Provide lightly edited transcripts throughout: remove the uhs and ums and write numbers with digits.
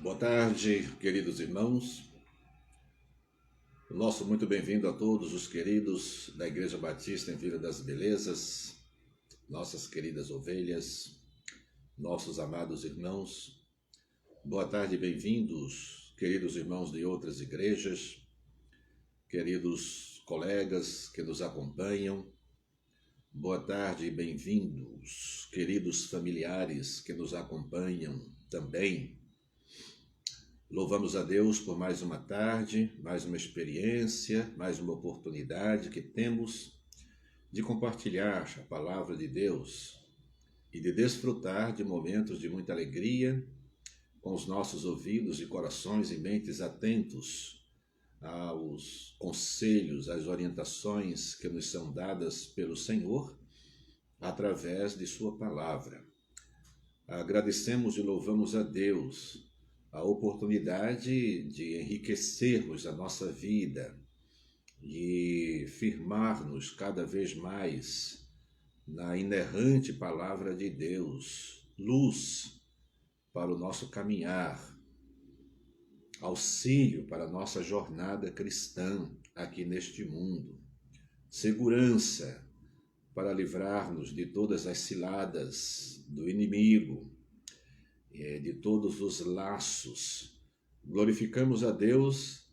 Boa tarde, queridos irmãos. Nosso muito bem-vindo a todos os queridos da Igreja Batista em Vila das Belezas, nossas queridas ovelhas, nossos amados irmãos. Boa tarde, bem-vindos, queridos irmãos de outras igrejas, queridos colegas que nos acompanham. Boa tarde, bem-vindos, queridos familiares que nos acompanham também. Louvamos a Deus por mais uma tarde, mais uma experiência, mais uma oportunidade que temos de compartilhar a palavra de Deus e de desfrutar de momentos de muita alegria, com os nossos ouvidos e corações e mentes atentos aos conselhos, às orientações que nos são dadas pelo Senhor através de sua palavra. Agradecemos e louvamos a Deus a oportunidade de enriquecermos a nossa vida e firmar-nos cada vez mais na inerrante palavra de Deus, luz para o nosso caminhar, auxílio para a nossa jornada cristã aqui neste mundo, segurança para livrar-nos de todas as ciladas do inimigo, de todos os laços. Glorificamos a Deus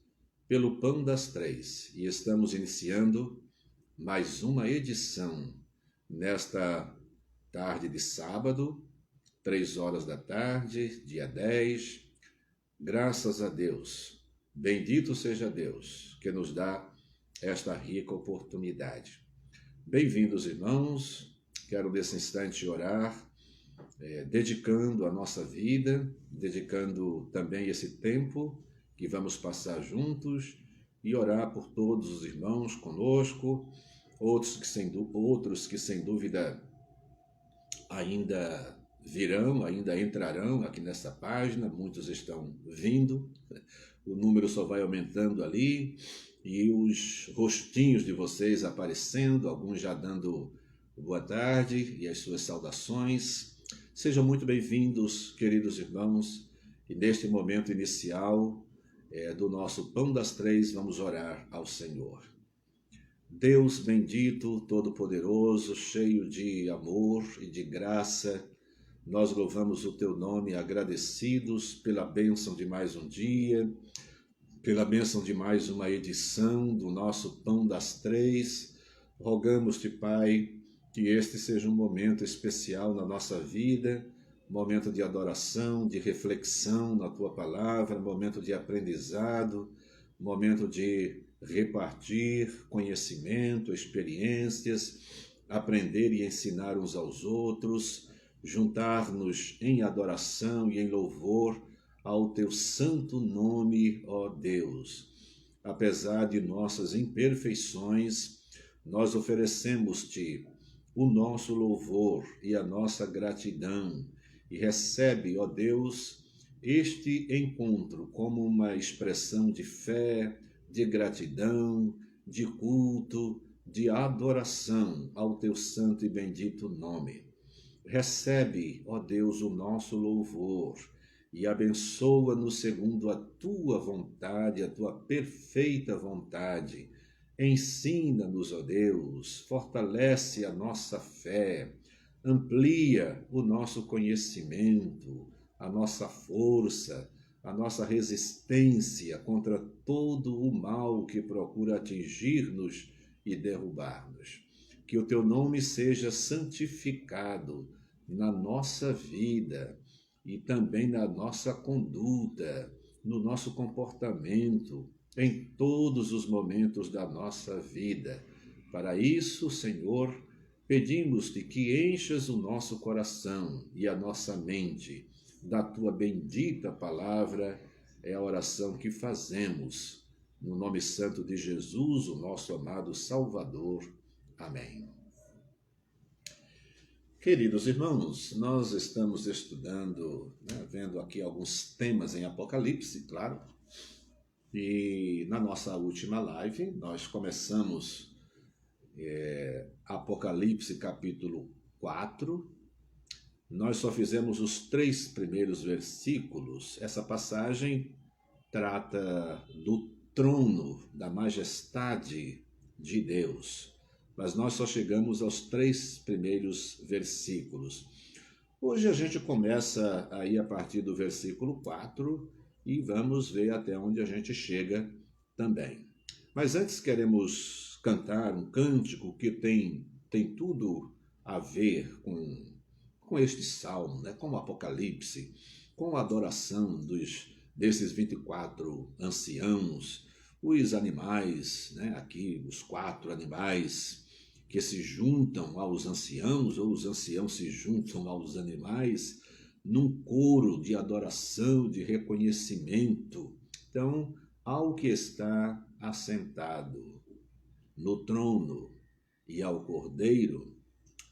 pelo Pão das Três e estamos iniciando mais uma edição nesta tarde de sábado, 3 horas da tarde, dia 10. Graças a Deus, bendito seja Deus que nos dá esta rica oportunidade. Bem-vindos, irmãos. Quero nesse instante orar, dedicando a nossa vida, dedicando também esse tempo que vamos passar juntos e orar por todos os irmãos conosco, outros que sem dúvida ainda virão, ainda entrarão aqui nessa página, muitos estão vindo, o número só vai aumentando ali e os rostinhos de vocês aparecendo, alguns já dando boa tarde e as suas saudações. Sejam muito bem-vindos, queridos irmãos, e neste momento inicial do nosso Pão das Três, vamos orar ao Senhor. Deus bendito, todo-poderoso, cheio de amor e de graça, nós louvamos o Teu nome, agradecidos pela bênção de mais um dia, pela bênção de mais uma edição do nosso Pão das Três. Rogamos-te, Pai, que este seja um momento especial na nossa vida, momento de adoração, de reflexão na Tua palavra, momento de aprendizado, momento de repartir conhecimento, experiências, aprender e ensinar uns aos outros, juntar-nos em adoração e em louvor ao Teu santo nome, ó Deus. Apesar de nossas imperfeições, nós oferecemos-te o nosso louvor e a nossa gratidão, e recebe, ó Deus, este encontro como uma expressão de fé, de gratidão, de culto, de adoração ao Teu santo e bendito nome. Recebe, ó Deus, o nosso louvor e abençoa-nos segundo a Tua vontade, a Tua perfeita vontade. Ensina-nos, ó Deus, fortalece a nossa fé, amplia o nosso conhecimento, a nossa força, a nossa resistência contra todo o mal que procura atingir-nos e derrubar-nos. Que o Teu nome seja santificado na nossa vida e também na nossa conduta, no nosso comportamento, em todos os momentos da nossa vida. Para isso, Senhor, pedimos-te que enchas o nosso coração e a nossa mente da Tua bendita palavra. É a oração que fazemos, no nome santo de Jesus, o nosso amado Salvador. Amém. Queridos irmãos, nós estamos estudando, vendo aqui alguns temas em Apocalipse, claro. E na nossa última live, nós começamos Apocalipse capítulo 4, Nós só fizemos os 3 primeiros versículos. Essa passagem trata do trono, da majestade de Deus. Mas nós só chegamos aos 3 primeiros versículos. Hoje a gente começa aí a partir do versículo 4 e vamos ver até onde a gente chega também. Mas antes queremos cantar um cântico que tem tudo a ver com este salmo, né? Com o Apocalipse, com a adoração desses 24 anciãos, os animais, né? Aqui os 4 animais que se juntam aos anciãos, ou os anciãos se juntam aos animais, num coro de adoração, de reconhecimento. Então, ao que está assentado no trono e ao Cordeiro,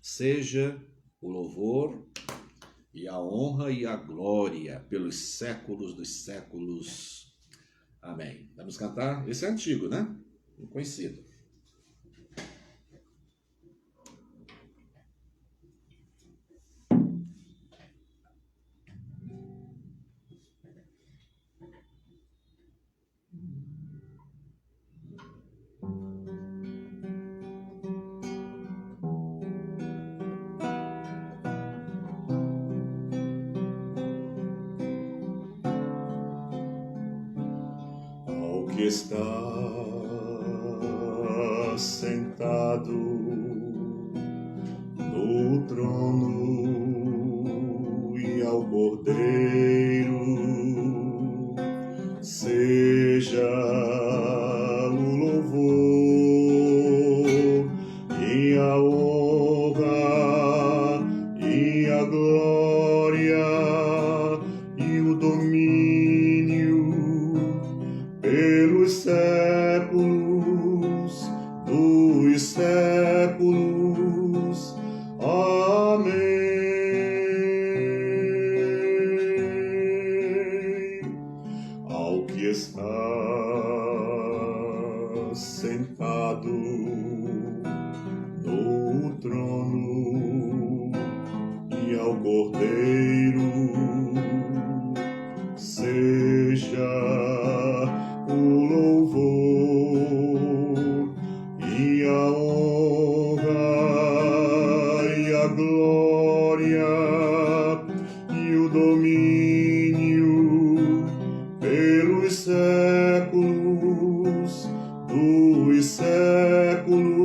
seja o louvor e a honra e a glória pelos séculos dos séculos. Amém. Vamos cantar? Esse é antigo, né? Conhecido. Que está sentado no trono e ao Cordeiro, seja o louvor e a honra e a glória e o domínio pelos séculos dos séculos. Amém. Ao que está sentado no trono e ao Cordeiro, seja o louvor e a honra e a glória e o domínio pelos séculos dos séculos.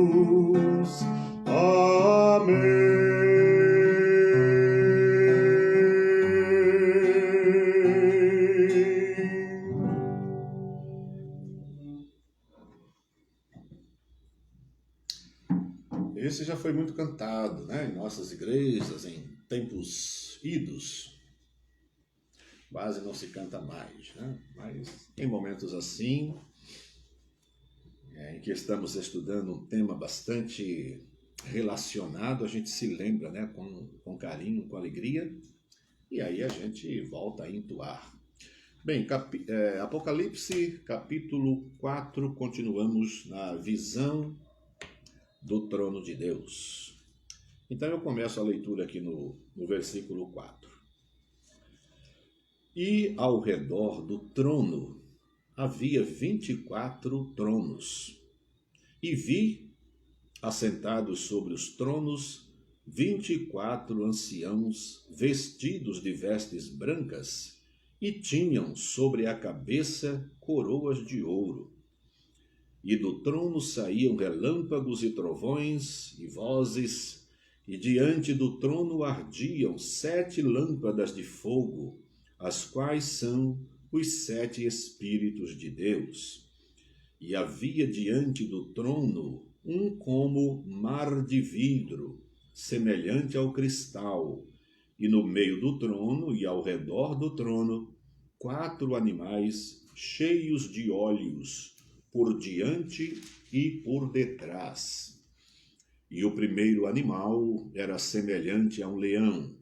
Amém. Esse já foi muito cantado, né? Em nossas igrejas, em tempos idos. Quase não se canta mais, né? Mas em momentos assim, em que estamos estudando um tema bastante relacionado, a gente se lembra, né? Com carinho, com alegria, e aí a gente volta a entoar. Bem, Apocalipse, capítulo 4, continuamos na visão do trono de Deus. Então eu começo a leitura aqui no versículo 4. E ao redor do trono havia 24 tronos, e vi, assentados sobre os tronos, 24 anciãos vestidos de vestes brancas, e tinham sobre a cabeça coroas de ouro. E do trono saíam relâmpagos e trovões e vozes, e diante do trono ardiam 7 lâmpadas de fogo, as quais são os 7 Espíritos de Deus. E havia diante do trono um como mar de vidro, semelhante ao cristal, e no meio do trono e ao redor do trono 4 animais cheios de olhos, por diante e por detrás. E o primeiro animal era semelhante a um leão,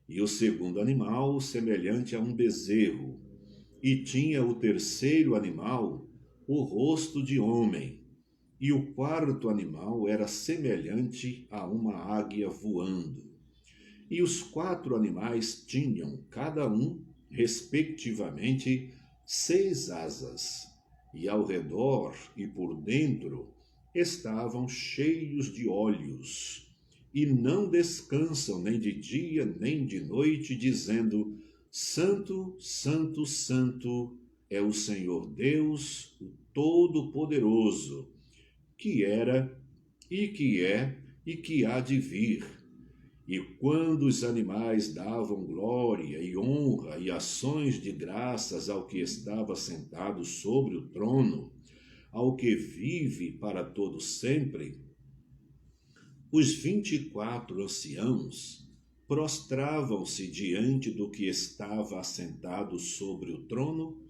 e o segundo animal semelhante a um bezerro, e tinha o terceiro animal o rosto de homem, e o quarto animal era semelhante a uma águia voando. E os 4 animais tinham, cada um, respectivamente, 6 asas, e ao redor e por dentro estavam cheios de olhos, e não descansam nem de dia nem de noite, dizendo: Santo, Santo, Santo é o Senhor Deus, o Todo-Poderoso, que era, e que é, e que há de vir. E quando os animais davam glória e honra e ações de graças ao que estava sentado sobre o trono, ao que vive para todo sempre, os 24 anciãos prostravam-se diante do que estava assentado sobre o trono,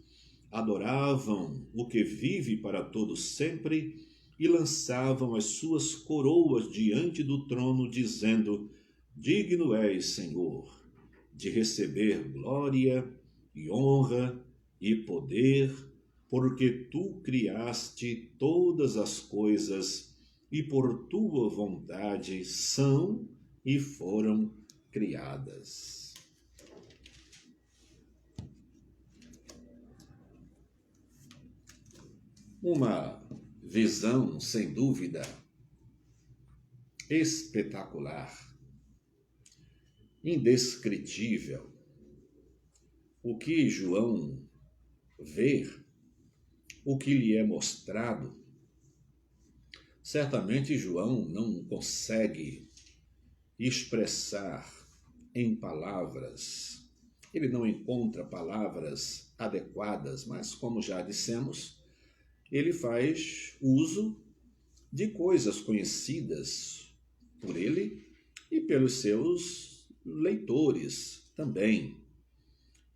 adoravam o que vive para todo sempre e lançavam as suas coroas diante do trono, dizendo: Digno és, Senhor, de receber glória e honra e poder, porque tu criaste todas as coisas e por tua vontade são e foram criadas. Uma visão, sem dúvida, espetacular, indescritível. O que João vê, o que lhe é mostrado, certamente João não consegue expressar em palavras. Ele não encontra palavras adequadas, mas, como já dissemos, ele faz uso de coisas conhecidas por ele e pelos seus leitores também.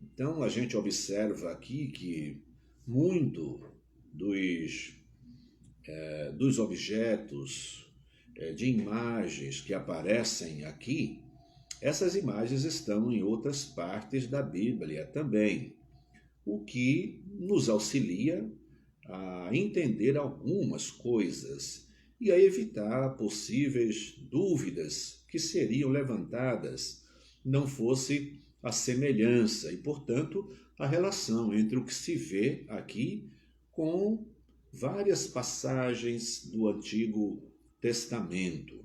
Então, a gente observa aqui que muito dos objetos, de imagens que aparecem aqui, essas imagens estão em outras partes da Bíblia também, o que nos auxilia a entender algumas coisas e a evitar possíveis dúvidas que seriam levantadas, não fosse a semelhança e, portanto, a relação entre o que se vê aqui com várias passagens do Antigo Testamento.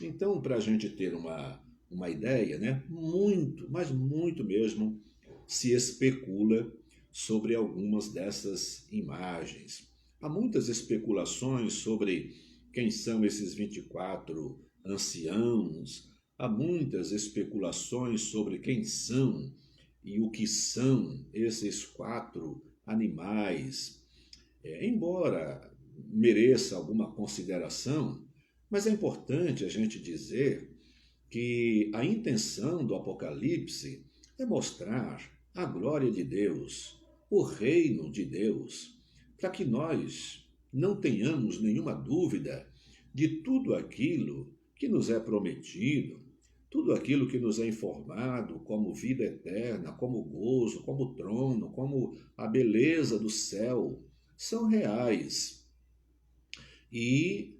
Então, para a gente ter uma ideia, né, muito, mas muito mesmo, se especula sobre algumas dessas imagens. Há muitas especulações sobre quem são esses 24 anciãos, há muitas especulações sobre quem são e o que são esses 4 animais. Embora mereça alguma consideração, mas é importante a gente dizer que a intenção do Apocalipse é mostrar a glória de Deus, o reino de Deus, para que nós não tenhamos nenhuma dúvida de tudo aquilo que nos é prometido, tudo aquilo que nos é informado como vida eterna, como gozo, como trono, como a beleza do céu, são reais. E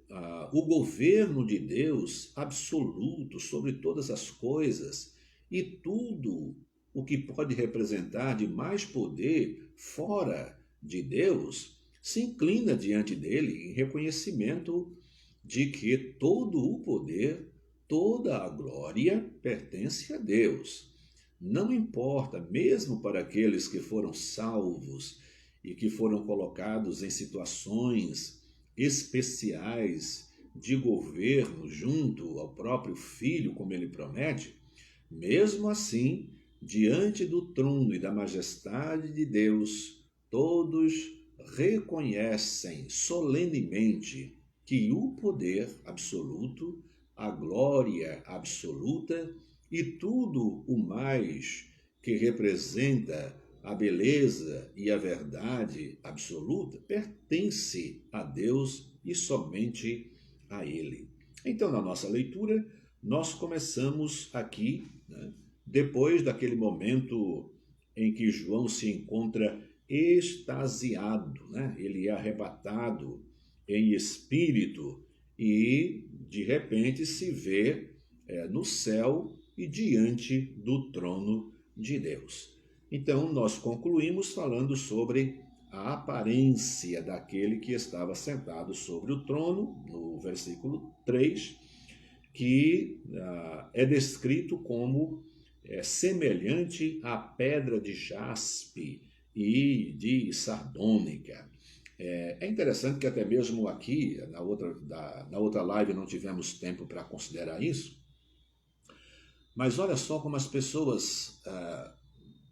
o governo de Deus absoluto sobre todas as coisas e tudo o que pode representar de mais poder fora de Deus, se inclina diante dele em reconhecimento de que todo o poder, toda a glória pertence a Deus. Não importa, mesmo para aqueles que foram salvos e que foram colocados em situações especiais de governo junto ao próprio Filho, como ele promete, mesmo assim, diante do trono e da majestade de Deus, todos reconhecem solenemente que o poder absoluto, a glória absoluta e tudo o mais que representa a beleza e a verdade absoluta pertence a Deus e somente a Ele. Então, na nossa leitura, nós começamos aqui, né, depois daquele momento em que João se encontra extasiado, né? Ele é arrebatado em espírito e, de repente, se vê no céu e diante do trono de Deus. Então, nós concluímos falando sobre a aparência daquele que estava sentado sobre o trono, no versículo 3, que é descrito como semelhante à pedra de jaspe e de sardônica. É interessante que até mesmo aqui, na outra live, não tivemos tempo para considerar isso, mas olha só como as pessoas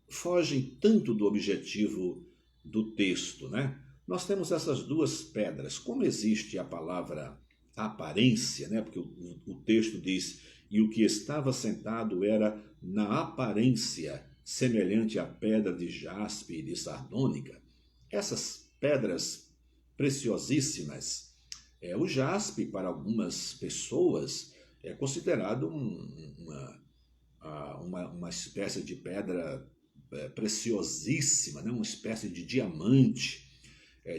fogem tanto do objetivo do texto, né? Nós temos essas duas pedras. Como existe a palavra aparência, né? Porque o texto diz, e o que estava sentado era na aparência semelhante à pedra de jaspe e de sardônica. Essas pedras preciosíssimas, o jaspe para algumas pessoas é considerado uma espécie de pedra preciosíssima, né? Uma espécie de diamante,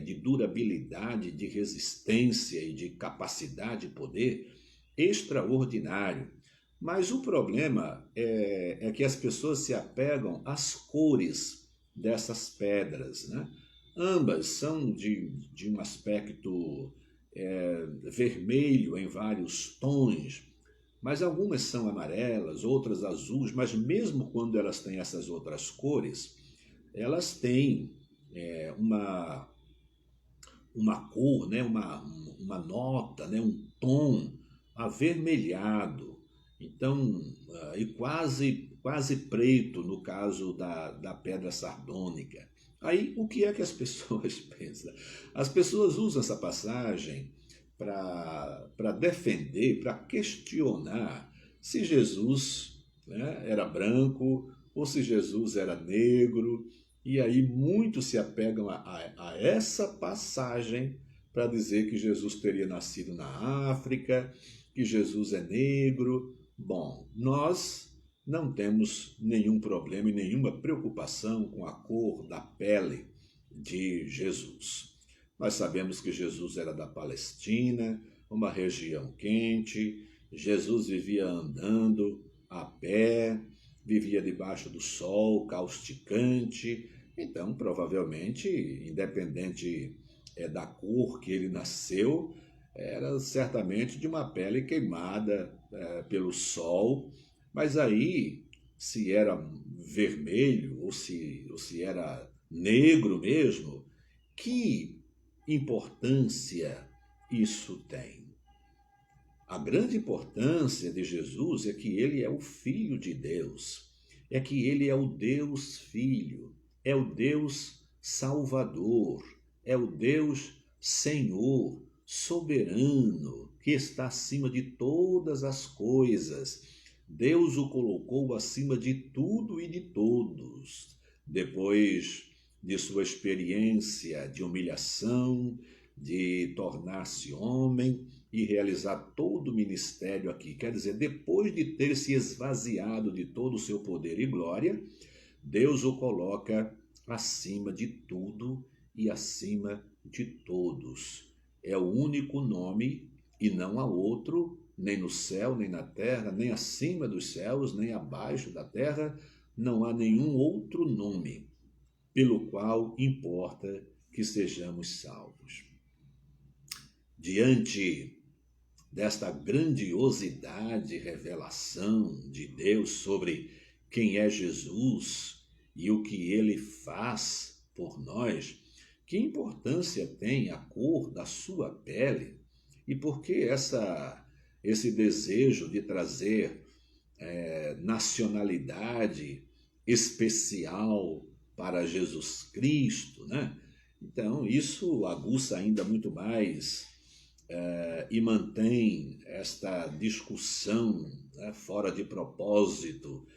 de durabilidade, de resistência e de capacidade e poder extraordinário. Mas o problema é que as pessoas se apegam às cores dessas pedras, né? Ambas são de um aspecto vermelho em vários tons, mas algumas são amarelas, outras azuis, mas mesmo quando elas têm essas outras cores, elas têm uma cor, né? uma nota, né? Um tom avermelhado, então, e quase preto no caso da pedra sardônica. Aí, o que é que as pessoas pensam? As pessoas usam essa passagem para defender, para questionar se Jesus, né, era branco ou se Jesus era negro. E aí muitos se apegam a essa passagem para dizer que Jesus teria nascido na África, que Jesus é negro. Bom, nós não temos nenhum problema e nenhuma preocupação com a cor da pele de Jesus. Nós sabemos que Jesus era da Palestina, uma região quente. Jesus vivia andando a pé, vivia debaixo do sol causticante. Então, provavelmente, independente da cor que ele nasceu, era certamente de uma pele queimada pelo sol. Mas aí, se era vermelho ou se era negro mesmo, que importância isso tem? A grande importância de Jesus é que ele é o Filho de Deus, é que ele é o Deus Filho, é o Deus Salvador, é o Deus Senhor, soberano, que está acima de todas as coisas. Deus o colocou acima de tudo e de todos. Depois de sua experiência de humilhação, de tornar-se homem e realizar todo o ministério aqui. Quer dizer, depois de ter se esvaziado de todo o seu poder e glória, Deus o coloca acima de tudo e acima de todos. É o único nome e não há outro, nem no céu, nem na terra, nem acima dos céus, nem abaixo da terra, não há nenhum outro nome pelo qual importa que sejamos salvos. Diante desta grandiosidade e revelação de Deus sobre quem é Jesus e o que ele faz por nós, que importância tem a cor da sua pele e por que esse desejo de trazer nacionalidade especial para Jesus Cristo, né? Então, isso aguça ainda muito mais e mantém esta discussão fora de propósito,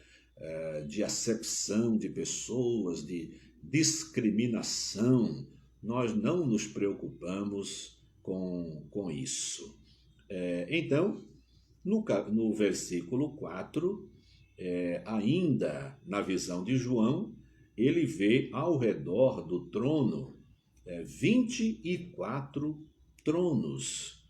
de acepção de pessoas, de discriminação. Nós não nos preocupamos com isso. Então, no versículo 4, ainda na visão de João, ele vê ao redor do trono 24 tronos,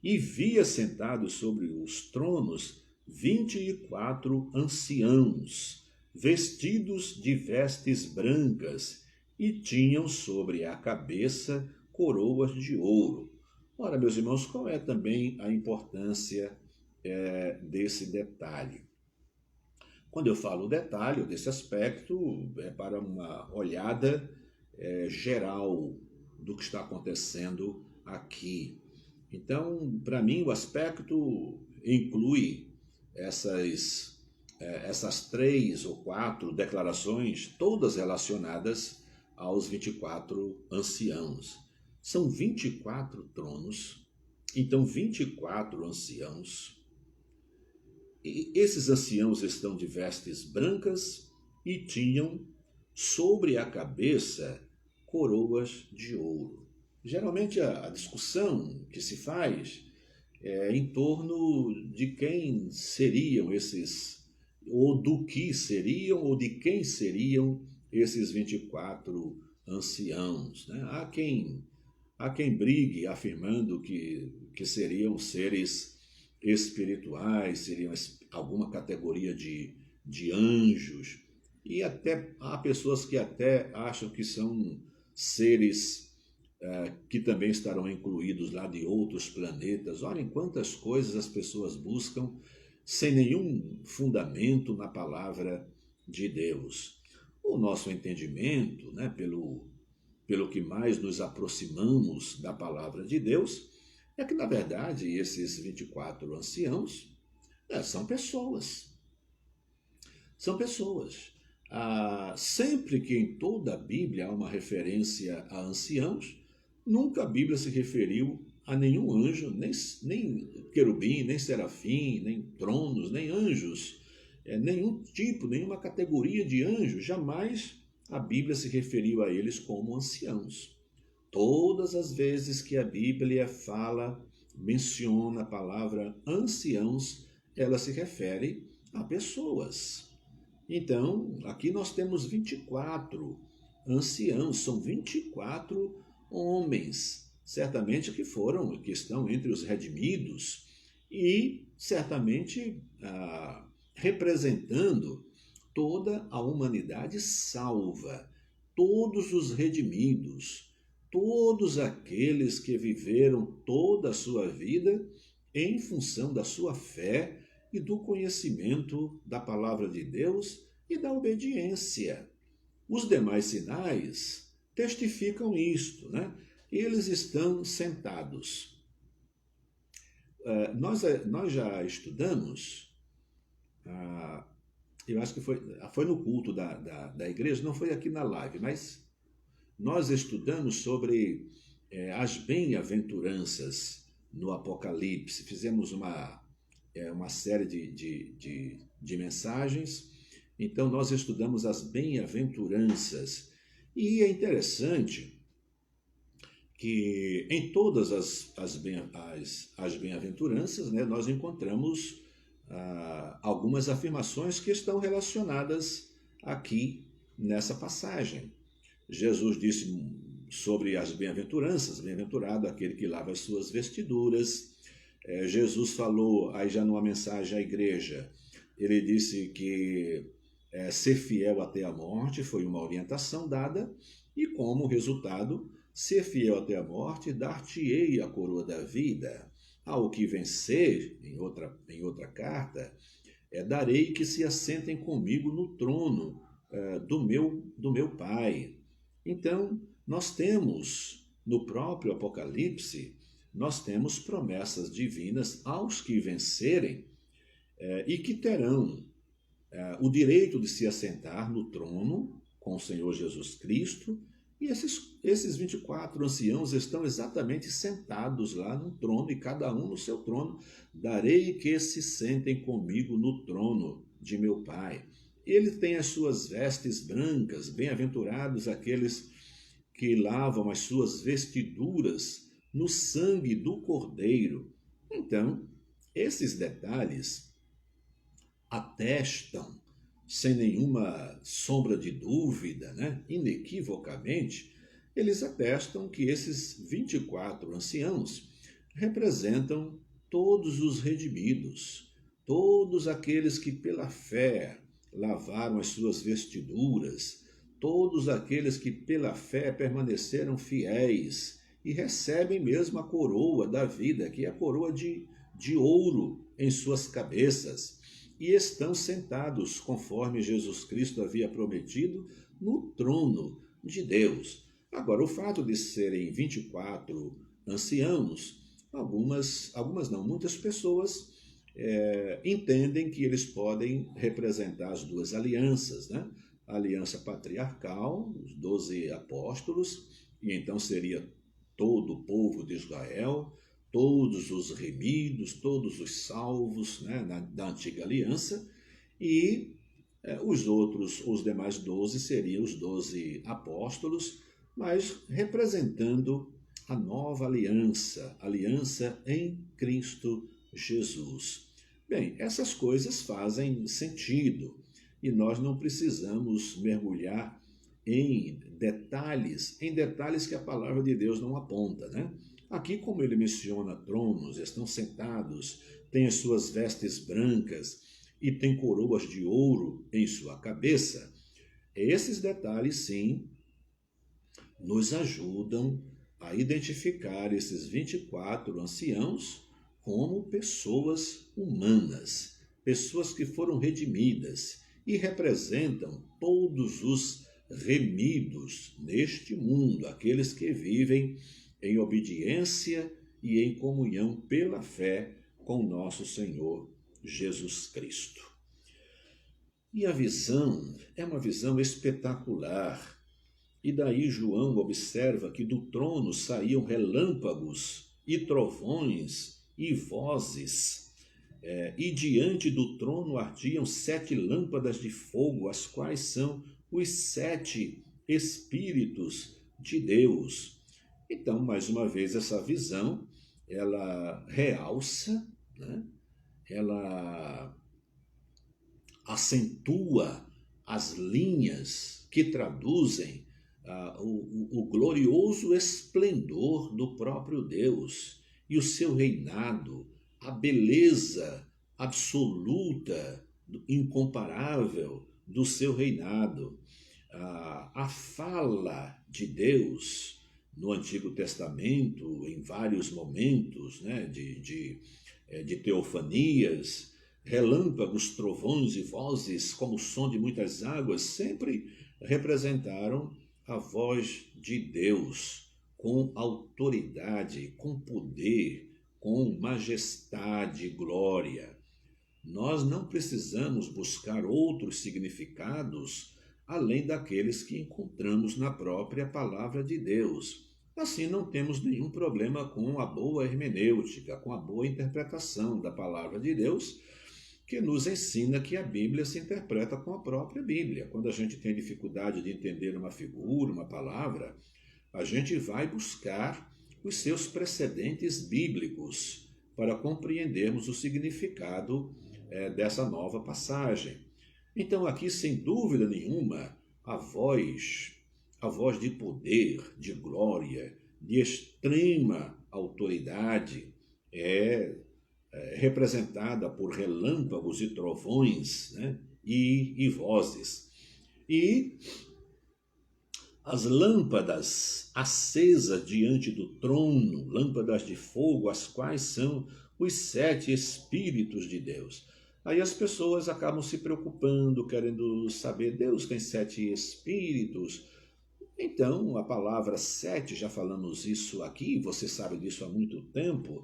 e via sentados sobre os tronos 24 anciãos, vestidos de vestes brancas, e tinham sobre a cabeça coroas de ouro. Ora, meus irmãos, qual é também a importância desse detalhe? Quando eu falo detalhe, desse aspecto, é para uma olhada geral do que está acontecendo aqui. Então, para mim, o aspecto inclui essas 3 ou 4 declarações, todas relacionadas aos 24 anciãos. São 24 tronos, então 24 anciãos. E esses anciãos estão de vestes brancas e tinham sobre a cabeça coroas de ouro. Geralmente a discussão que se faz é em torno de quem seriam esses, ou do que seriam, ou de quem seriam esses 24 anciãos. Né? Há quem brigue afirmando que seriam seres espirituais, seriam alguma categoria de anjos, e até há pessoas que até acham que são seres que também estarão incluídos lá de outros planetas. Olhem quantas coisas as pessoas buscam sem nenhum fundamento na palavra de Deus. O nosso entendimento, né, pelo que mais nos aproximamos da palavra de Deus, é que, na verdade, esses 24 anciãos são pessoas. São pessoas. Sempre que em toda a Bíblia há uma referência a anciãos, nunca a Bíblia se referiu a nenhum anjo, nem querubim, nem serafim, nem tronos, nem anjos, nenhum tipo, nenhuma categoria de anjo. Jamais a Bíblia se referiu a eles como anciãos. Todas as vezes que a Bíblia menciona a palavra anciãos, ela se refere a pessoas. Então, aqui nós temos 24 anciãos, são 24 homens, certamente que estão entre os redimidos e certamente representando toda a humanidade salva, todos os redimidos, todos aqueles que viveram toda a sua vida em função da sua fé e do conhecimento da palavra de Deus e da obediência. Os demais sinais testificam isto, né? Eles estão sentados. Nós já estudamos, eu acho que foi no culto da igreja, não foi aqui na live, mas nós estudamos sobre as bem-aventuranças no Apocalipse. Fizemos uma série de mensagens. Então, nós estudamos as bem-aventuranças. E é interessante que em todas as bem-aventuranças, né, nós encontramos algumas afirmações que estão relacionadas aqui nessa passagem. Jesus disse sobre as bem-aventuranças, bem-aventurado aquele que lava as suas vestiduras. Jesus falou, aí já numa mensagem à igreja, ele disse que ser fiel até a morte foi uma orientação dada, e como resultado, ser fiel até a morte, dar-te-ei a coroa da vida. Ao que vencer, em outra carta, darei que se assentem comigo no trono do meu Pai. Então, nós temos, no próprio Apocalipse, nós temos promessas divinas aos que vencerem e que terão o direito de se assentar no trono com o Senhor Jesus Cristo. E esses 24 anciãos estão exatamente sentados lá no trono, e cada um no seu trono. Darei que se sentem comigo no trono de meu Pai. Ele tem as suas vestes brancas, bem-aventurados aqueles que lavam as suas vestiduras no sangue do Cordeiro. Então, esses detalhes atestam, sem nenhuma sombra de dúvida, né, inequivocamente, eles atestam que esses 24 anciãos representam todos os redimidos, todos aqueles que pela fé lavaram as suas vestiduras, todos aqueles que pela fé permaneceram fiéis e recebem mesmo a coroa da vida, que é a coroa de ouro em suas cabeças, e estão sentados, conforme Jesus Cristo havia prometido, no trono de Deus. Agora, o fato de serem 24 anciãos, muitas pessoas entendem que eles podem representar as duas alianças, né? A aliança patriarcal, os 12 apóstolos, e então seria todo o povo de Israel, todos os remidos, todos os salvos, né, da antiga aliança, e os demais 12 seriam os 12 apóstolos, mas representando a nova aliança, aliança em Cristo Jesus. Bem, essas coisas fazem sentido e nós não precisamos mergulhar em detalhes que a palavra de Deus não aponta, né? Aqui, como ele menciona tronos, estão sentados, têm as suas vestes brancas e têm coroas de ouro em sua cabeça. Esses detalhes, sim, nos ajudam a identificar esses 24 anciãos como pessoas humanas, pessoas que foram redimidas e representam todos os remidos neste mundo, aqueles que vivem em obediência e em comunhão pela fé com nosso Senhor Jesus Cristo. E a visão é uma visão espetacular. E daí João observa que do trono saíam relâmpagos e trovões e vozes, e diante do trono ardiam 7 lâmpadas de fogo, as quais são os 7 Espíritos de Deus. Então, mais uma vez, essa visão, ela realça, né? Ela acentua as linhas que traduzem o glorioso esplendor do próprio Deus e o seu reinado, a beleza absoluta, incomparável do seu reinado. A fala de Deus no Antigo Testamento, em vários momentos, né, de teofanias, relâmpagos, trovões e vozes, como o som de muitas águas, sempre representaram a voz de Deus com autoridade, com poder, com majestade e glória. Nós não precisamos buscar outros significados além daqueles que encontramos na própria palavra de Deus. Assim, não temos nenhum problema com a boa hermenêutica, com a boa interpretação da palavra de Deus, que nos ensina que a Bíblia se interpreta com a própria Bíblia. Quando a gente tem dificuldade de entender uma figura, uma palavra, a gente vai buscar os seus precedentes bíblicos para compreendermos o significado dessa nova passagem. Então, aqui, sem dúvida nenhuma, a voz de poder, de glória, de extrema autoridade é representada por relâmpagos e trovões, né? e vozes. E as lâmpadas acesas diante do trono, lâmpadas de fogo, as quais são os 7 Espíritos de Deus. Aí as pessoas acabam se preocupando, querendo saber, Deus tem 7 Espíritos. Então, a palavra 7, já falamos isso aqui, você sabe disso há muito tempo,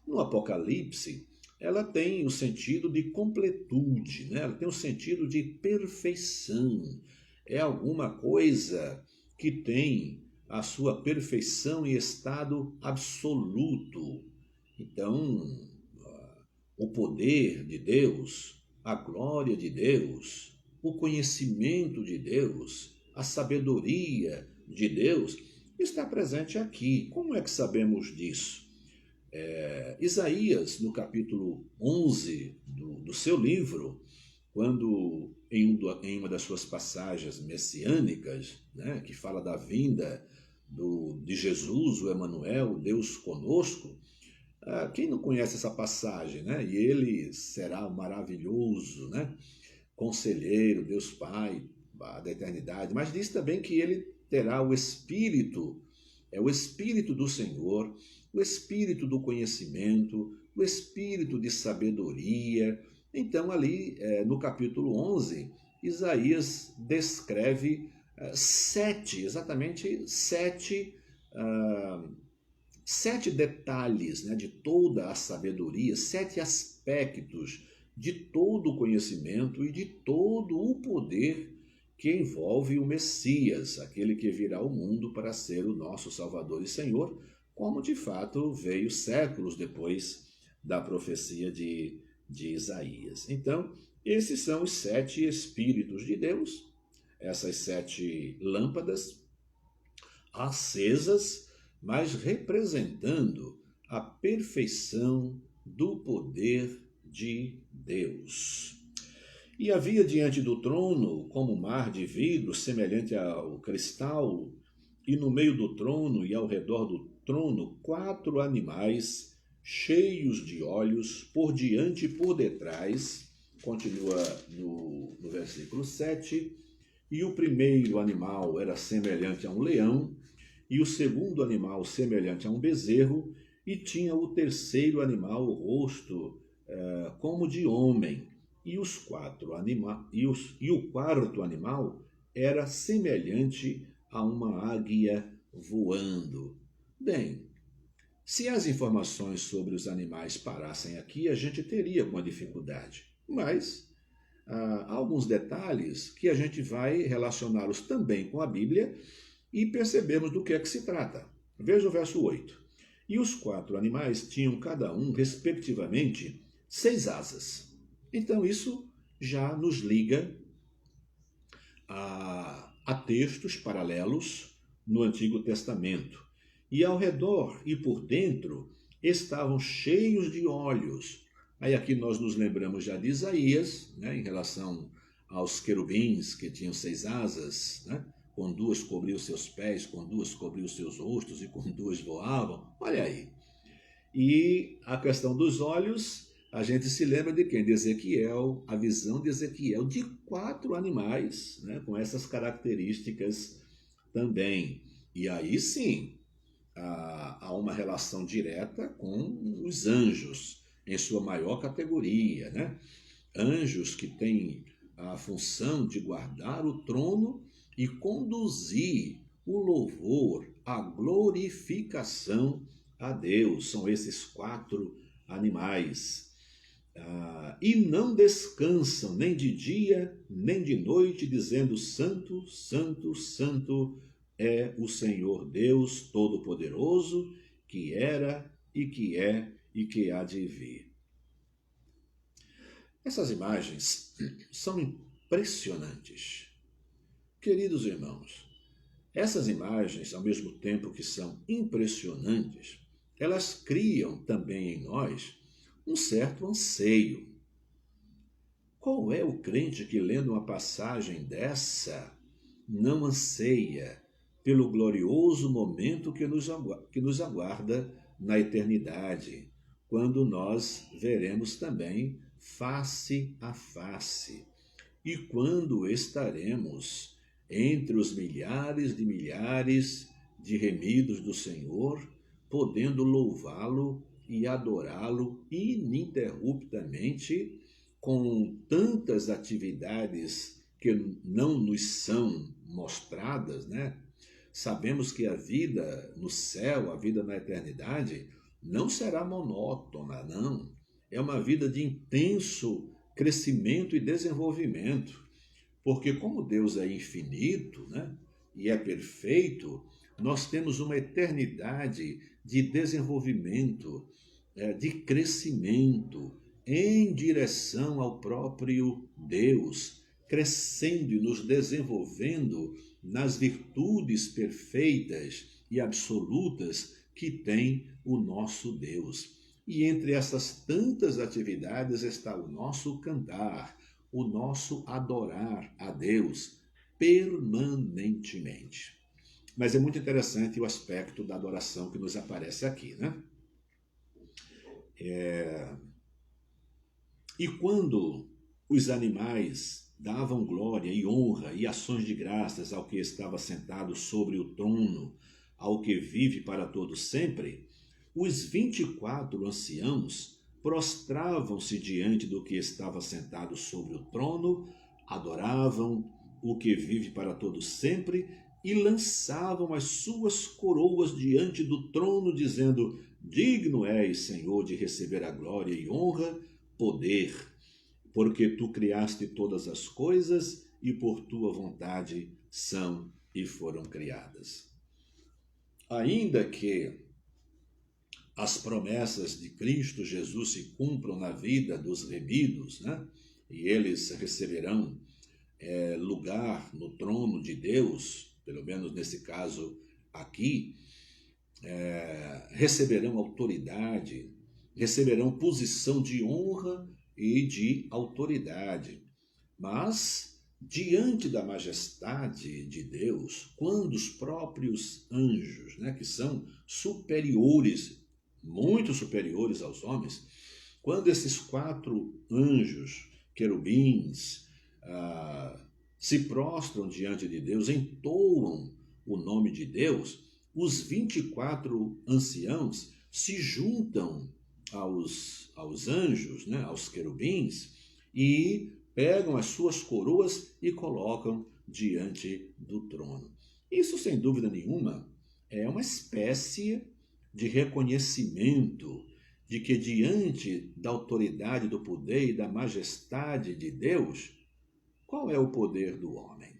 no Apocalipse, ela tem o sentido de completude, né? Ela tem o sentido de perfeição. É alguma coisa que tem a sua perfeição em estado absoluto. Então, o poder de Deus, a glória de Deus, o conhecimento de Deus, a sabedoria de Deus está presente aqui. Como é que sabemos disso? Isaías, no capítulo 11 do seu livro, quando em uma das suas passagens messiânicas, né, que fala da vinda de Jesus, o Emanuel, Deus conosco, Quem não conhece essa passagem, né? E ele será maravilhoso, né? Conselheiro, Deus Pai da eternidade, mas diz também que ele terá o Espírito, o Espírito do Senhor, o Espírito do conhecimento, o Espírito de sabedoria. Então, ali no capítulo 11, Isaías descreve exatamente sete detalhes, né, de toda a sabedoria, 7 aspectos de todo o conhecimento e de todo o poder que envolve o Messias, aquele que virá ao mundo para ser o nosso Salvador e Senhor, como de fato veio séculos depois da profecia de Isaías. Então, esses são os 7 Espíritos de Deus, essas 7 lâmpadas acesas, mas representando a perfeição do poder de Deus. E havia diante do trono, como um mar de vidro, semelhante ao cristal, e no meio do trono e ao redor do trono, 4 animais cheios de olhos, por diante e por detrás. Continua no versículo 7. E o primeiro animal era semelhante a um leão, e o segundo animal semelhante a um bezerro, e tinha o terceiro animal o rosto como de homem, e o quarto animal era semelhante a uma águia voando. Bem, se as informações sobre os animais parassem aqui, a gente teria alguma dificuldade, mas há alguns detalhes que a gente vai relacioná-los também com a Bíblia e percebemos do que é que se trata. Veja o verso 8. E os 4 animais tinham cada um, respectivamente, 6 asas. Então isso já nos liga a textos paralelos no Antigo Testamento. E ao redor e por dentro estavam cheios de olhos. Aí aqui nós nos lembramos já de Isaías, né, em relação aos querubins que tinham 6 asas, né? Com 2 cobriu seus pés, com 2 cobriu seus rostos e com 2 voavam. Olha aí. E a questão dos olhos, a gente se lembra de quem? De Ezequiel, a visão de Ezequiel de 4 animais, né, com essas características também. E aí sim, há uma relação direta com os anjos, em sua maior categoria, né? Anjos que têm a função de guardar o trono e conduzir o louvor, a glorificação a Deus. São esses 4 animais. E não descansam nem de dia, nem de noite, dizendo: Santo, Santo, Santo é o Senhor Deus Todo-Poderoso, que era e que é e que há de vir. Essas imagens são impressionantes. Queridos irmãos, essas imagens, ao mesmo tempo que são impressionantes, elas criam também em nós um certo anseio. Qual é o crente que, lendo uma passagem dessa, não anseia pelo glorioso momento que nos aguarda na eternidade, quando nós veremos também face a face, e quando estaremos entre os milhares de remidos do Senhor, podendo louvá-lo e adorá-lo ininterruptamente, com tantas atividades que não nos são mostradas, né? Sabemos que a vida no céu, a vida na eternidade, não será monótona, não. É uma vida de intenso crescimento e desenvolvimento, porque como Deus é infinito, né, e é perfeito, nós temos uma eternidade de desenvolvimento, de crescimento em direção ao próprio Deus, crescendo e nos desenvolvendo nas virtudes perfeitas e absolutas que tem o nosso Deus. E entre essas tantas atividades está o nosso cantar, o nosso adorar a Deus permanentemente. Mas é muito interessante o aspecto da adoração que nos aparece aqui, né? E quando os animais davam glória e honra e ações de graças ao que estava sentado sobre o trono, ao que vive para todo sempre, os 24 anciãos prostravam-se diante do que estava sentado sobre o trono, adoravam o que vive para todo sempre e lançavam as suas coroas diante do trono, dizendo: digno és, Senhor, de receber a glória e honra, poder, porque tu criaste todas as coisas e por tua vontade são e foram criadas. Ainda que as promessas de Cristo Jesus se cumpram na vida dos remidos, né? E eles receberão lugar no trono de Deus, pelo menos nesse caso aqui, receberão autoridade, receberão posição de honra e de autoridade. Mas, diante da majestade de Deus, quando os próprios anjos, né, que são superiores, muito superiores aos homens, quando esses 4 anjos, querubins, se prostram diante de Deus, entoam o nome de Deus, os 24 anciãos se juntam aos anjos, né, aos querubins, e pegam as suas coroas e colocam diante do trono. Isso, sem dúvida nenhuma, é uma espécie de reconhecimento de que, diante da autoridade, do poder e da majestade de Deus, qual é o poder do homem?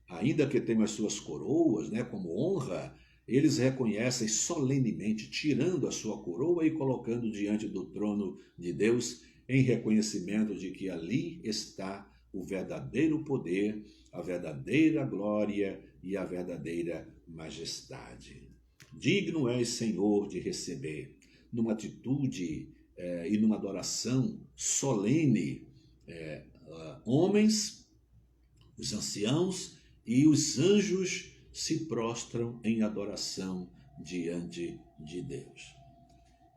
Ainda que tenham as suas coroas, né, como honra, eles reconhecem solenemente, tirando a sua coroa e colocando diante do trono de Deus, em reconhecimento de que ali está o verdadeiro poder, a verdadeira glória e a verdadeira majestade. Digno és, Senhor, de receber, numa atitude e numa adoração solene, homens, os anciãos e os anjos se prostram em adoração diante de Deus.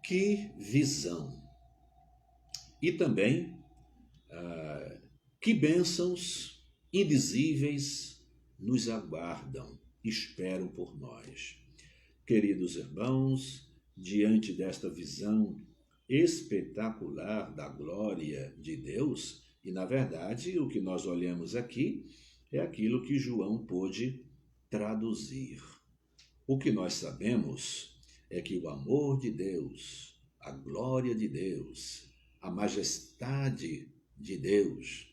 Que visão! E também, que bênçãos indizíveis nos aguardam, esperam por nós. Queridos irmãos, diante desta visão espetacular da glória de Deus, e na verdade o que nós olhamos aqui é aquilo que João pôde traduzir. O que nós sabemos é que o amor de Deus, a glória de Deus, a majestade de Deus,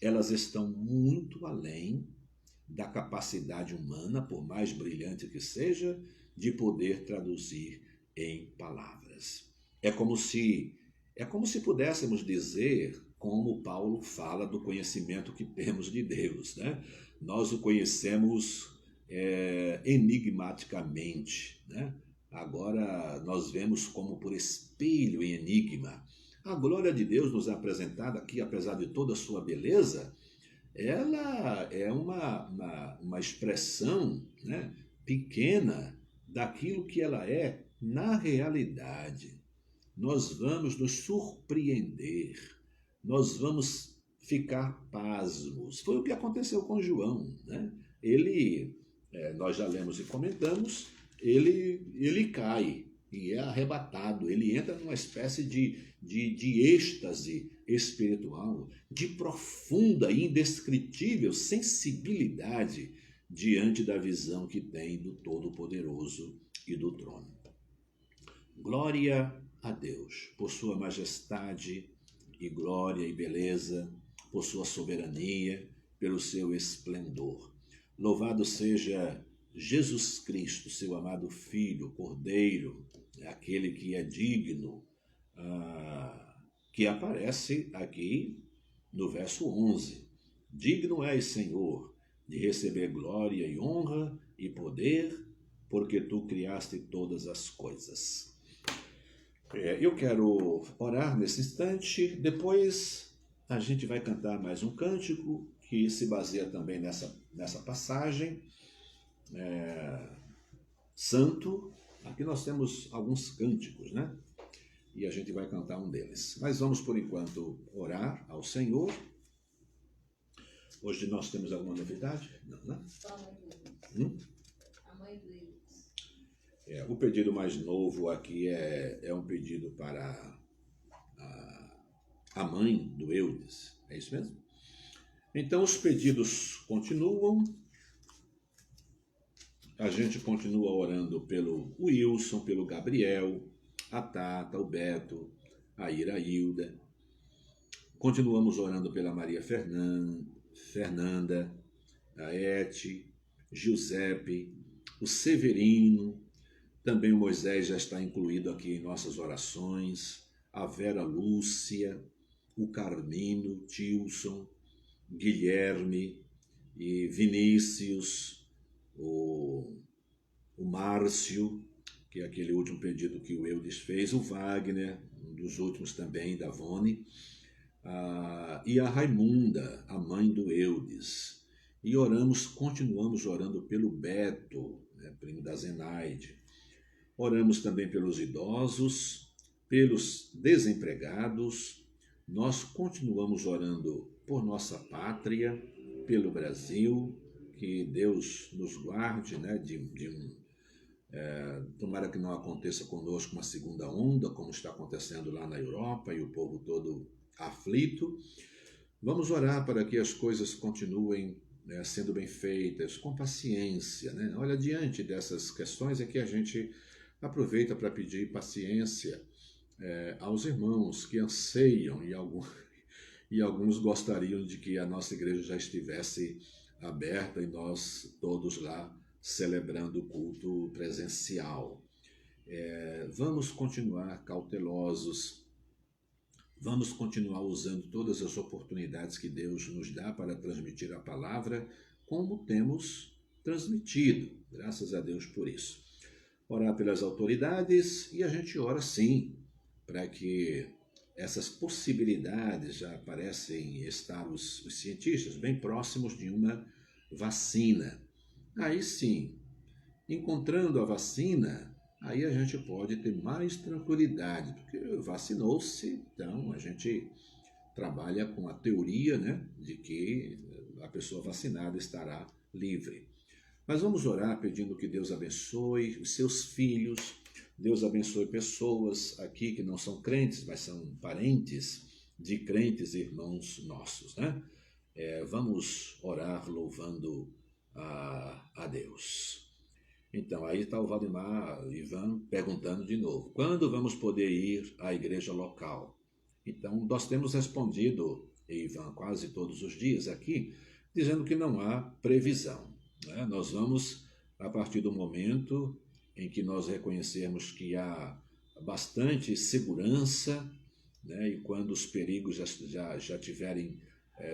elas estão muito além da capacidade humana, por mais brilhante que seja, de poder traduzir em palavras. É como se pudéssemos dizer, como Paulo fala do conhecimento que temos de Deus, né? Nós o conhecemos enigmaticamente, né? Agora nós vemos como por espelho em enigma. A glória de Deus nos é apresentada aqui, apesar de toda a sua beleza, ela é uma expressão, né, pequena daquilo que ela é na realidade. Nós vamos nos surpreender, nós vamos ficar pasmos. Foi o que aconteceu com João, né? Nós já lemos e comentamos, ele cai e é arrebatado, ele entra numa espécie de êxtase espiritual, de profunda e indescritível sensibilidade diante da visão que tem do Todo-Poderoso e do trono. Glória a Deus por sua majestade e glória e beleza, por sua soberania, pelo seu esplendor. Louvado seja Jesus Cristo, seu amado Filho, Cordeiro, aquele que é digno, que aparece aqui no verso 11. Digno és, Senhor, de receber glória e honra e poder, porque tu criaste todas as coisas. Eu quero orar nesse instante, depois a gente vai cantar mais um cântico que se baseia também nessa passagem. Santo, aqui nós temos alguns cânticos, né? e a gente vai cantar um deles. Mas vamos, por enquanto, orar ao Senhor. Hoje nós temos alguma novidade? Não, né? A mãe do Eudes. O pedido mais novo aqui é um pedido para a mãe do Eudes. É isso mesmo? Então os pedidos continuam. A gente continua orando pelo Wilson, pelo Gabriel, a Tata, o Beto, a Irailda. Continuamos orando pela Maria Fernanda, a Ete, Giuseppe, o Severino. Também o Moisés já está incluído aqui em nossas orações. A Vera Lúcia, o Carmino, Tilson, Guilherme e Vinícius, o Márcio, que é aquele último pedido que o Eudes fez, o Wagner, um dos últimos também, da Vone, e a Raimunda, a mãe do Eudes. E continuamos orando pelo Beto, primo da Zenaide. Oramos também pelos idosos, pelos desempregados. Nós continuamos orando por nossa pátria, pelo Brasil, que Deus nos guarde, tomara que não aconteça conosco uma segunda onda, como está acontecendo lá na Europa e o povo todo aflito. Vamos orar para que as coisas continuem sendo bem feitas, com paciência. Olha, diante dessas questões é que a gente aproveita para pedir paciência aos irmãos que anseiam e alguns gostariam de que a nossa igreja já estivesse aberta e nós todos lá celebrando o culto presencial. Vamos continuar cautelosos, vamos continuar usando todas as oportunidades que Deus nos dá para transmitir a palavra, como temos transmitido, graças a Deus por isso. Orar pelas autoridades, e a gente ora sim, para que essas possibilidades, já parecem estar os cientistas bem próximos de uma vacina. Aí sim, encontrando a vacina, aí a gente pode ter mais tranquilidade, porque vacinou-se, então a gente trabalha com a teoria, de que a pessoa vacinada estará livre. Mas vamos orar pedindo que Deus abençoe os seus filhos, Deus abençoe pessoas aqui que não são crentes, mas são parentes de crentes e irmãos nossos, vamos orar louvando a Deus. Então, aí está o Valdemar Ivan perguntando de novo, quando vamos poder ir à igreja local? Então, nós temos respondido, Ivan, quase todos os dias aqui, dizendo que não há previsão. Nós vamos, a partir do momento em que nós reconhecermos que há bastante segurança, e quando os perigos já tiverem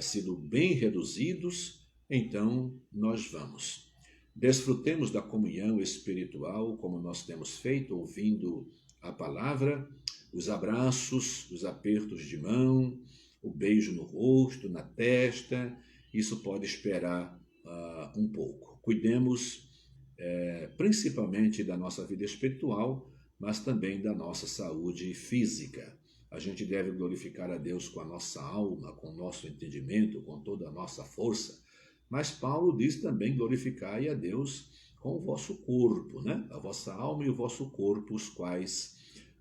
sido bem reduzidos, então nós vamos. Desfrutemos da comunhão espiritual, como nós temos feito, ouvindo a palavra, os abraços, os apertos de mão, o beijo no rosto, na testa, isso pode esperar um pouco. Cuidemos principalmente da nossa vida espiritual, mas também da nossa saúde física. A gente deve glorificar a Deus com a nossa alma, com o nosso entendimento, com toda a nossa força. Mas Paulo diz também, glorificai a Deus com o vosso corpo, a vossa alma e o vosso corpo, os quais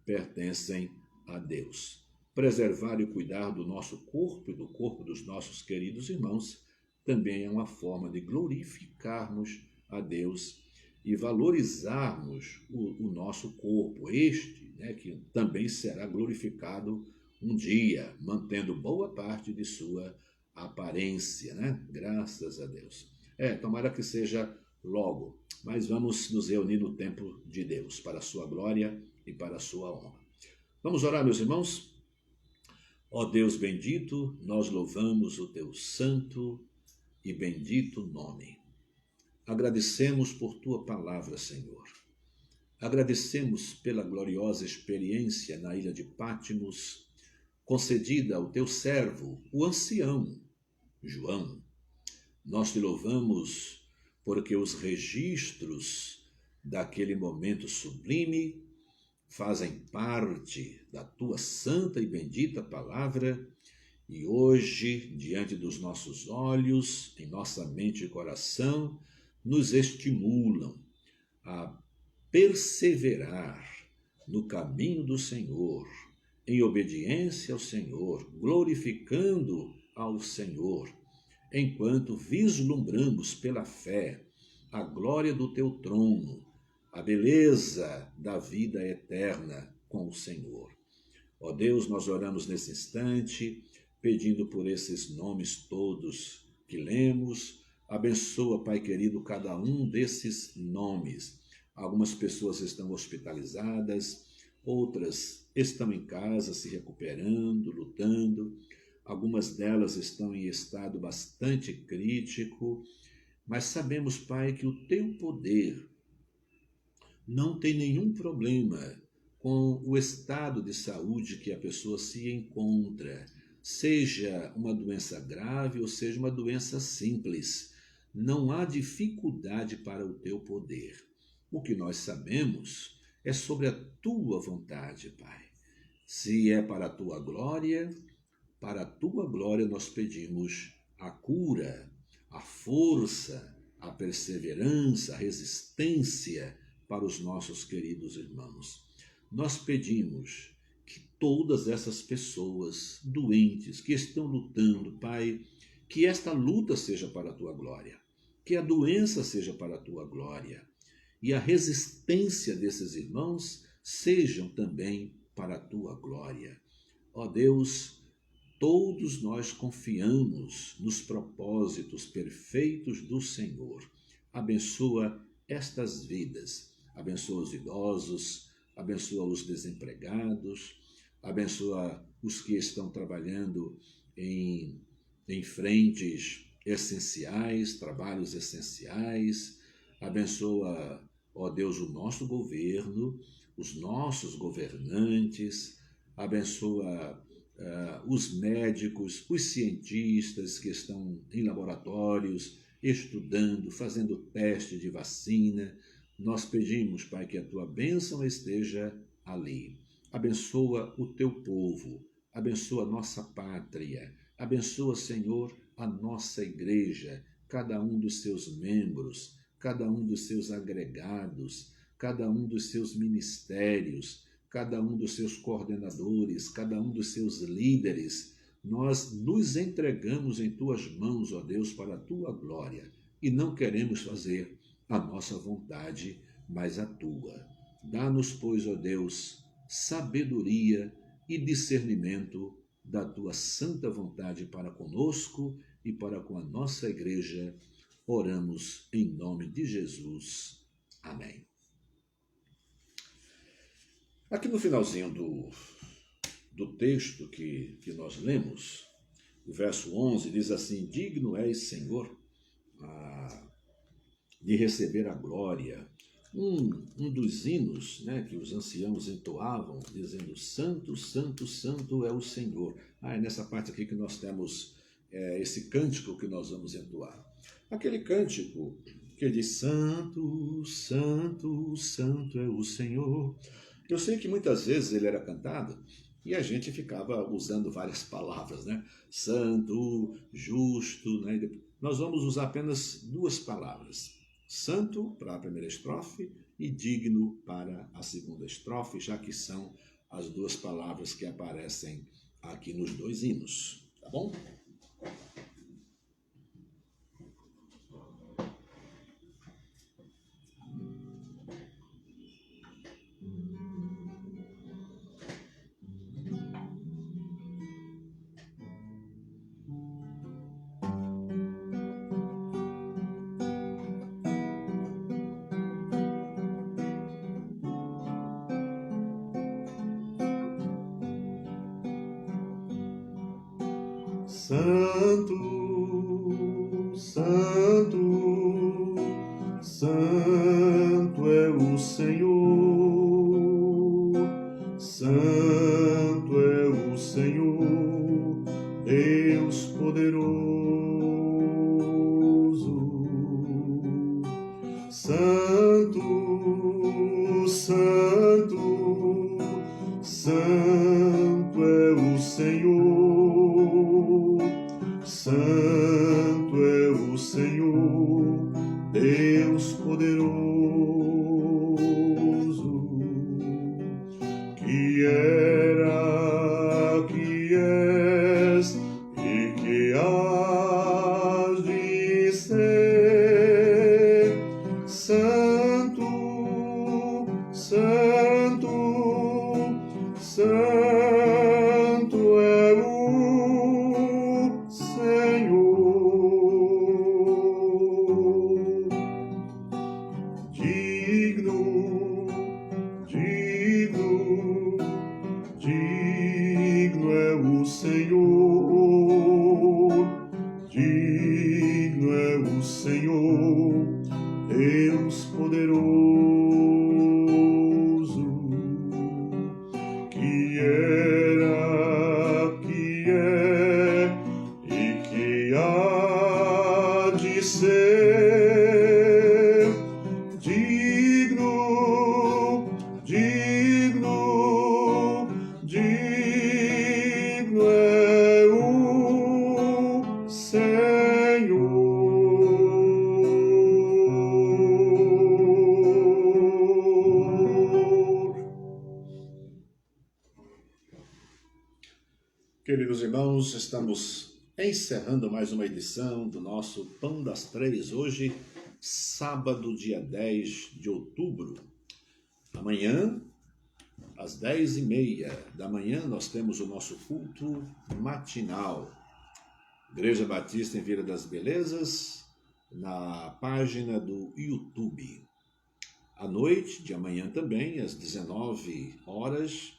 pertencem a Deus. Preservar e cuidar do nosso corpo e do corpo dos nossos queridos irmãos também é uma forma de glorificarmos a Deus e valorizarmos o nosso corpo, que também será glorificado um dia, mantendo boa parte de sua aparência, Graças a Deus. Tomara que seja logo, mas vamos nos reunir no templo de Deus, para a sua glória e para a sua honra. Vamos orar, meus irmãos? Ó Deus bendito, nós louvamos o teu santo e bendito nome. Agradecemos por tua palavra, Senhor. Agradecemos pela gloriosa experiência na ilha de Pátimos, concedida ao teu servo, o ancião João. Nós te louvamos porque os registros daquele momento sublime fazem parte da tua santa e bendita palavra e hoje, diante dos nossos olhos, em nossa mente e coração, nos estimulam a perseverar no caminho do Senhor, em obediência ao Senhor, glorificando ao Senhor, enquanto vislumbramos pela fé a glória do teu trono, a beleza da vida eterna com o Senhor. Ó Deus, nós oramos nesse instante, pedindo por esses nomes todos que lemos. Abençoa, Pai querido, cada um desses nomes. Algumas pessoas estão hospitalizadas, outras estão em casa se recuperando, lutando. Algumas delas estão em estado bastante crítico, mas sabemos, Pai, que o teu poder não tem nenhum problema com o estado de saúde que a pessoa se encontra, seja uma doença grave ou seja uma doença simples. Não há dificuldade para o teu poder. O que nós sabemos é sobre a tua vontade, Pai. Se é para a tua glória nós pedimos a cura, a força, a perseverança, a resistência para os nossos queridos irmãos. Nós pedimos que todas essas pessoas doentes que estão lutando, Pai, que esta luta seja para a tua glória, que a doença seja para a tua glória e a resistência desses irmãos sejam também para a tua glória. Ó Deus, todos nós confiamos nos propósitos perfeitos do Senhor. Abençoa estas vidas, abençoa os idosos, abençoa os desempregados, abençoa os que estão trabalhando em frentes essenciais, trabalhos essenciais. Abençoa, ó Deus, o nosso governo, os nossos governantes. Abençoa os médicos, os cientistas que estão em laboratórios, estudando, fazendo teste de vacina. Nós pedimos, Pai, que a tua bênção esteja ali. Abençoa o teu povo, abençoa a nossa pátria, abençoa, Senhor, a nossa igreja, cada um dos seus membros, cada um dos seus agregados, cada um dos seus ministérios, cada um dos seus coordenadores, cada um dos seus líderes. Nós nos entregamos em tuas mãos, ó Deus, para a tua glória, e não queremos fazer a nossa vontade, mas a tua. Dá-nos, pois, ó Deus, sabedoria e discernimento da tua santa vontade para conosco e para com a nossa igreja. Oramos em nome de Jesus. Amém. Aqui no finalzinho do texto que nós lemos, o verso 11 diz assim: digno és, Senhor, de receber a glória. Um dos hinos, né, que os anciãos entoavam, dizendo: Santo, Santo, Santo é o Senhor. É nessa parte aqui que nós temos esse cântico que nós vamos entoar. Aquele cântico que diz: Santo, Santo, Santo é o Senhor. Eu sei que muitas vezes ele era cantado e a gente ficava usando várias palavras, né? Santo, justo, né? Nós vamos usar apenas duas palavras. Santo para a primeira estrofe e digno para a segunda estrofe, já que são as duas palavras que aparecem aqui nos dois hinos, tá bom? Santo, Santo, Santo é o Senhor, Santo é o Senhor, Deus poderoso. Santo, Santo, Senhor, Deus poderoso, que era, que és e que hás de ser. Santo, Santo, Santo é o Senhor. Digno, digno, digno é o Senhor. Digno é o Senhor, Deus poderoso, que era, que é e que há de ser. Digno, digno, digno é o Senhor. Queridos irmãos, estamos encerrando mais uma edição do nosso Pão das Três, hoje, sábado, dia 10 de outubro. Amanhã, às 10h30 da manhã, nós temos o nosso culto matinal. Igreja Batista em Vila das Belezas, na página do YouTube. À noite de amanhã também, às 19h,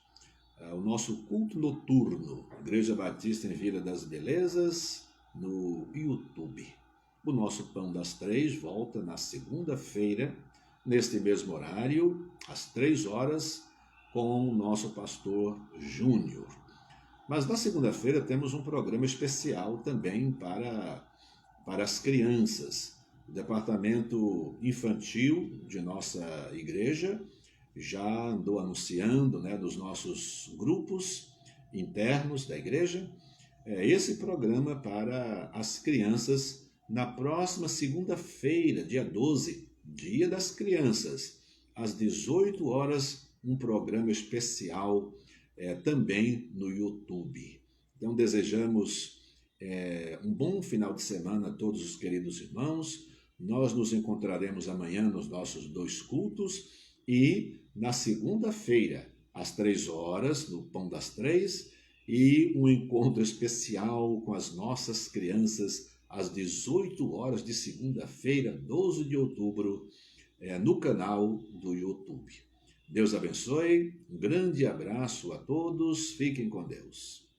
o nosso culto noturno, Igreja Batista em Vila das Belezas, no YouTube. O nosso Pão das Três volta na segunda-feira, neste mesmo horário, às 3h, com o nosso pastor Júnior. Mas na segunda-feira temos um programa especial também para as crianças. O departamento infantil de nossa igreja já andou anunciando, nos nossos grupos internos da igreja, esse programa para as crianças na próxima segunda-feira, dia 12, Dia das Crianças, às 18h, um programa especial também no YouTube. Então desejamos um bom final de semana a todos os queridos irmãos. Nós nos encontraremos amanhã nos nossos 2 cultos e na segunda-feira, às 3h, no Pão das Três, e um encontro especial com as nossas crianças às 18h de segunda-feira, 12 de outubro, no canal do YouTube. Deus abençoe, um grande abraço a todos, fiquem com Deus.